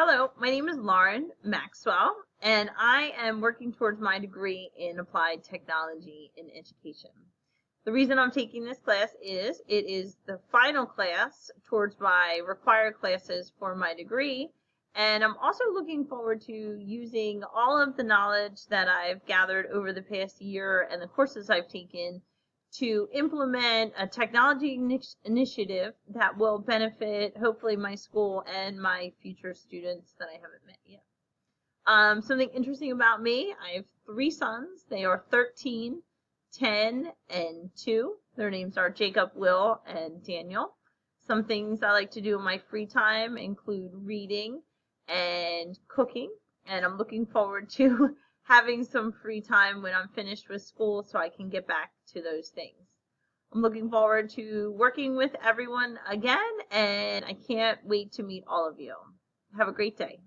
Hello, my name is Lauren Maxwell, and I am working towards my degree in applied technology in education. The reason I'm taking this class is it is the final class towards my required classes for my degree, and I'm also looking forward to using all of the knowledge that I've gathered over the past year and the courses I've taken to implement a technology initiative that will benefit hopefully my school and my future students that I haven't met yet. Something interesting about me, I have three sons. They are 13, 10, and 2. Their names are Jacob, Will, and Daniel. Some things I like to do in my free time include reading and cooking, and I'm looking forward to having some free time when I'm finished with school so I can get back to those things. I'm looking forward to working with everyone again, and I can't wait to meet all of you. Have a great day.